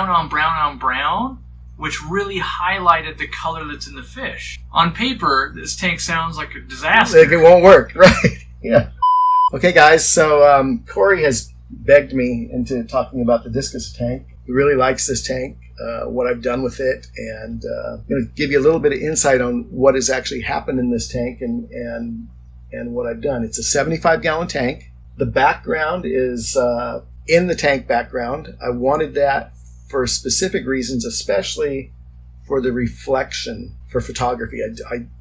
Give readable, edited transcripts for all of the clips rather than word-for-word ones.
brown on brown on brown, which really highlighted the color that's in the fish. On paper, this tank sounds like a disaster. Like it won't work, right? Yeah. Okay, guys, so Corey has begged me into talking about the Discus tank. He really likes this tank, what I've done with it, and I'm going to give you a little bit of insight on what has actually happened in this tank and what I've done. It's a 75-gallon tank. The background is in the tank background. I wanted that for specific reasons, especially for the reflection for photography.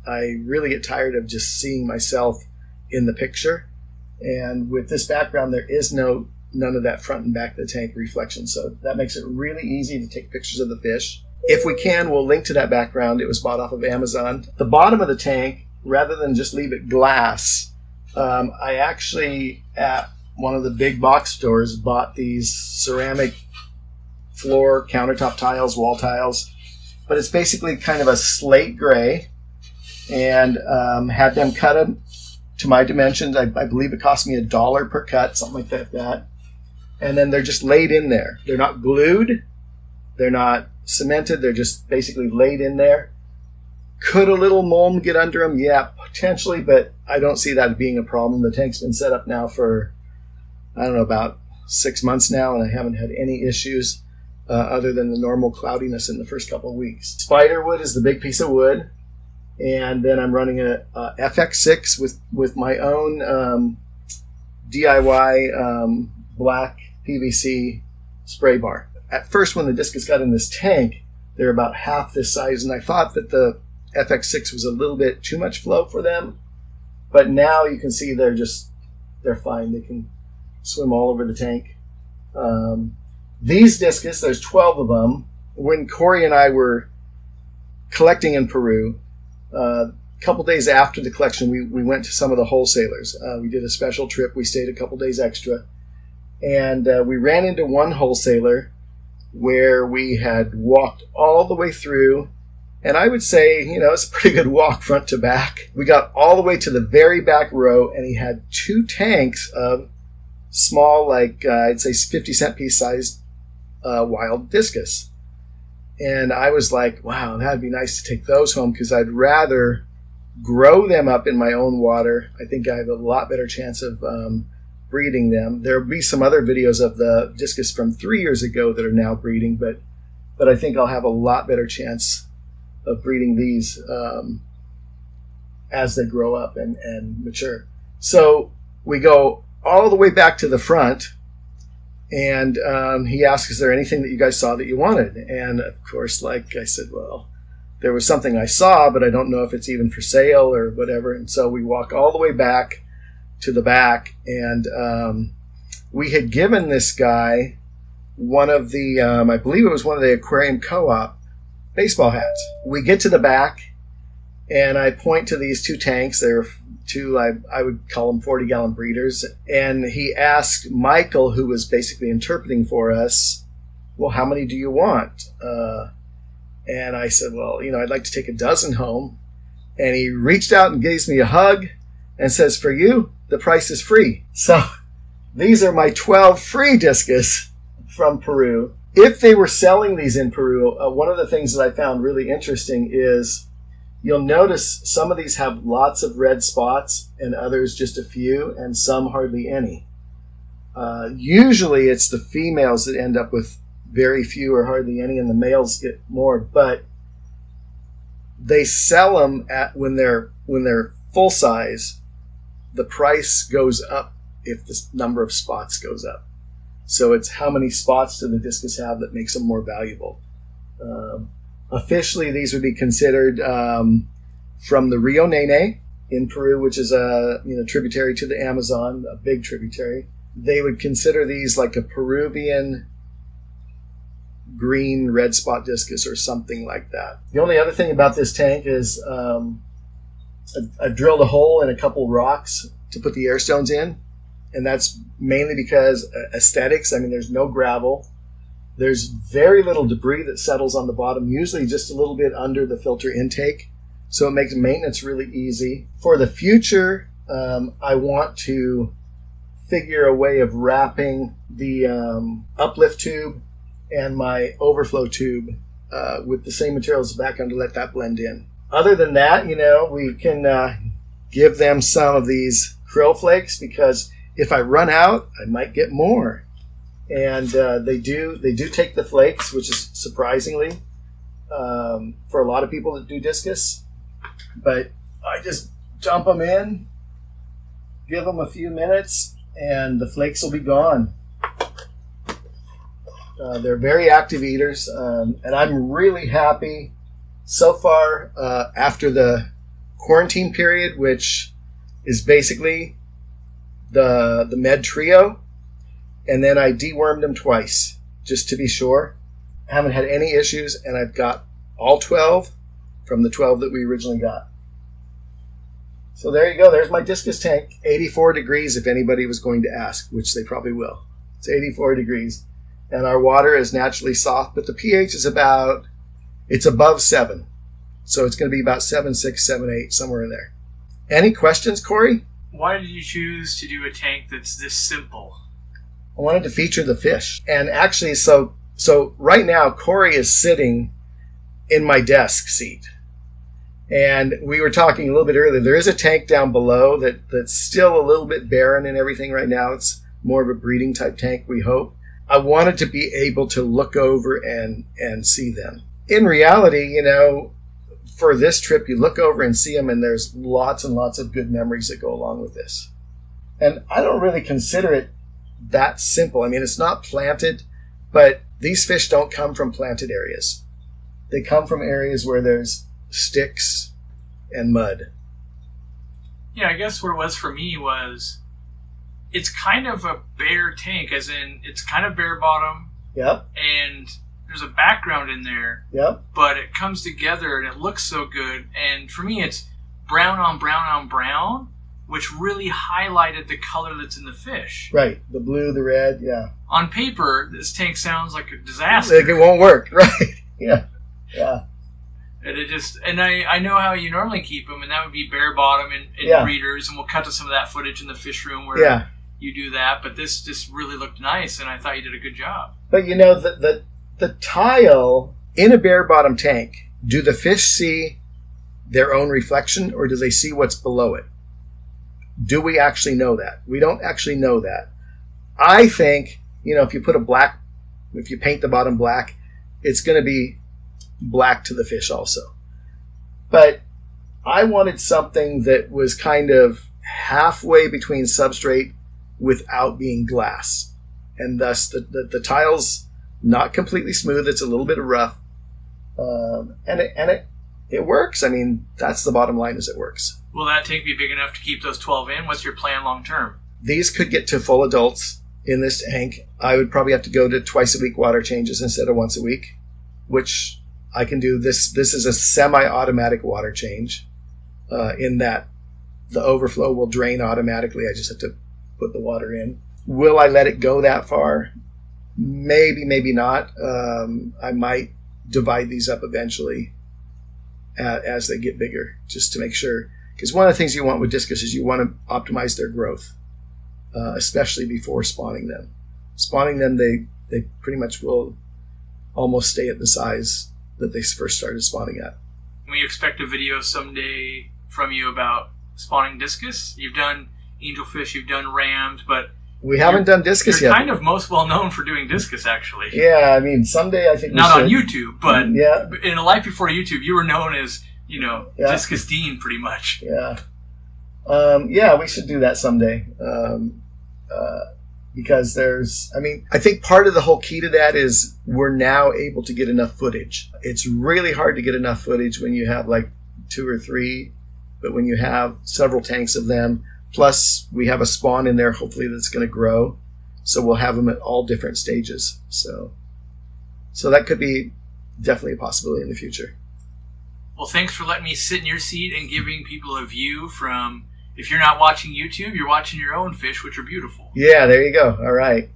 I really get tired of just seeing myself in the picture. And with this background, there is none of that front and back of the tank reflection. So that makes it really easy to take pictures of the fish. If we can, we'll link to that background. It was bought off of Amazon. The bottom of the tank, rather than just leave it glass, I actually, at one of the big box stores, bought these ceramic floor, countertop tiles, wall tiles. But it's basically kind of a slate gray, and had them cut them to my dimensions. I believe it cost me $1 per cut, something like that. And then they're just laid in there. They're not glued. They're not cemented. They're just basically laid in there. Could a little mold get under them? Yeah, potentially, but I don't see that being a problem. The tank's been set up now for, I don't know, about 6 months now, and I haven't had any issues other than the normal cloudiness in the first couple of weeks. Spider wood is the big piece of wood. And then I'm running a FX6 with my own DIY black PVC spray bar. At first, when the Discus got in this tank, they're about half this size, and I thought that the FX6 was a little bit too much flow for them. But now you can see they're fine. They can swim all over the tank. These Discus, there's 12 of them. When Corey and I were collecting in Peru, a couple days after the collection, we went to some of the wholesalers. We did a special trip. We stayed a couple days extra. And we ran into one wholesaler where we had walked all the way through. And I would say, it's a pretty good walk front to back. We got all the way to the very back row, and he had 2 tanks of small, like I'd say 50-cent piece sized wild Discus. And I was like, wow, that'd be nice to take those home, because I'd rather grow them up in my own water. I think I have a lot better chance of breeding them. There'll be some other videos of the Discus from 3 years ago that are now breeding, but I think I'll have a lot better chance of breeding these as they grow up and mature. So we go all the way back to the front, and he asked, is there anything that you guys saw that you wanted? And of course, like I said, well, there was something I saw, but I don't know if it's even for sale or whatever. And so we walk all the way back to the back, and we had given this guy one of the, I believe it was one of the Aquarium Co-op baseball hats. We get to the back, and I point to these 2 tanks. They're 2, I would call them 40-gallon breeders. And he asked Michael, who was basically interpreting for us, well, how many do you want? And I said, well, I'd like to take a dozen home. And he reached out and gives me a hug and says, for you, the price is free. So these are my 12 free Discus from Peru. If they were selling these in Peru, one of the things that I found really interesting is you'll notice some of these have lots of red spots and others just a few, and some hardly any. Usually it's the females that end up with very few or hardly any, and the males get more, but they sell them when they're full size. The price goes up if the number of spots goes up. So it's how many spots do the Discus have that makes them more valuable. Officially, these would be considered from the Rio Nene in Peru, which is a tributary to the Amazon, a big tributary. They would consider these like a Peruvian green red spot Discus or something like that. The only other thing about this tank is I drilled a hole in a couple rocks to put the air stones in, and that's mainly because aesthetics. I mean, there's no gravel. There's very little debris that settles on the bottom, usually just a little bit under the filter intake. So it makes maintenance really easy. For the future, I want to figure a way of wrapping the uplift tube and my overflow tube with the same materials as the background to let that blend in. Other than that, you know, we can give them some of these krill flakes, because if I run out, I might get more. And they do take the flakes, which is surprisingly for a lot of people that do discus. But I just dump them in, give them a few minutes, and the flakes will be gone. They're very active eaters, and I'm really happy so far after the quarantine period, which is basically the med trio, and then I dewormed them twice just to be sure. I haven't had any issues, and I've got all 12 from the 12 that we originally got. So there you go. There's my discus tank. 84 degrees if anybody was going to ask, which they probably will. It's 84 degrees. And our water is naturally soft, but the pH is about, it's above 7. So it's going to be about 7.6, 7.8, somewhere in there. Any questions, Corey? Why did you choose to do a tank that's this simple? I wanted to feature the fish. And actually, so right now, Corey is sitting in my desk seat. And we were talking a little bit earlier. There is a tank down below that's still a little bit barren and everything right now. It's more of a breeding type tank, we hope. I wanted to be able to look over and see them. In reality, you know, for this trip, you look over and see them, and there's lots and lots of good memories that go along with this. And I don't really consider it that simple. I mean, it's not planted, but these fish don't come from planted areas. They come from areas where there's sticks and mud. Yeah, I guess what it was for me was, it's kind of a bare tank, as in it's kind of bare bottom. Yep. And there's a background in there. Yep. But it comes together and it looks so good. And for me, it's brown on brown on brown, which really highlighted the color that's in the fish. Right. The blue, the red, yeah. On paper, this tank sounds like a disaster. Like it won't work, right? Yeah. Yeah. And it just, and I know how you normally keep them, and that would be bare bottom and Yeah. breeders, and we'll cut to some of that footage in the fish room where you do that. But this just really looked nice, and I thought you did a good job. But you know, the tile in a bare bottom tank, do the fish see their own reflection, or do they see what's below it? Do we actually know that? We don't actually know that. I think, you know, if you paint the bottom black, it's going to be black to the fish also. But I wanted something that was kind of halfway between substrate without being glass. And thus the tile's not completely smooth. It's a little bit rough. And it works. I mean, that's the bottom line, is it works. Will that tank be big enough to keep those 12 in? What's your plan long term? These could get to full adults in this tank. I would probably have to go to twice a week water changes instead of once a week, which I can do. This is a semi-automatic water change in that the overflow will drain automatically. I just have to put the water in. Will I let it go that far? Maybe, maybe not. I might divide these up eventually as they get bigger, just to make sure. Because one of the things you want with discus is you want to optimize their growth, especially before spawning them. Spawning them, they pretty much will almost stay at the size that they first started spawning at. We expect a video someday from you about spawning discus. You've done angelfish, you've done rams, but we haven't done discus yet. You're kind of most well known for doing discus, actually. Yeah, I mean, someday I think not on YouTube, but yeah. In a life before YouTube, you were known as, you know, Discus Dean, pretty much. Yeah. Yeah, we should do that someday. Because I think part of the whole key to that is we're now able to get enough footage. It's really hard to get enough footage when you have like 2 or 3, but when you have several tanks of them, plus we have a spawn in there, hopefully, that's going to grow. So we'll have them at all different stages. So that could be definitely a possibility in the future. Well, thanks for letting me sit in your seat and giving people a view from, if you're not watching YouTube, you're watching your own fish, which are beautiful. Yeah, there you go. All right.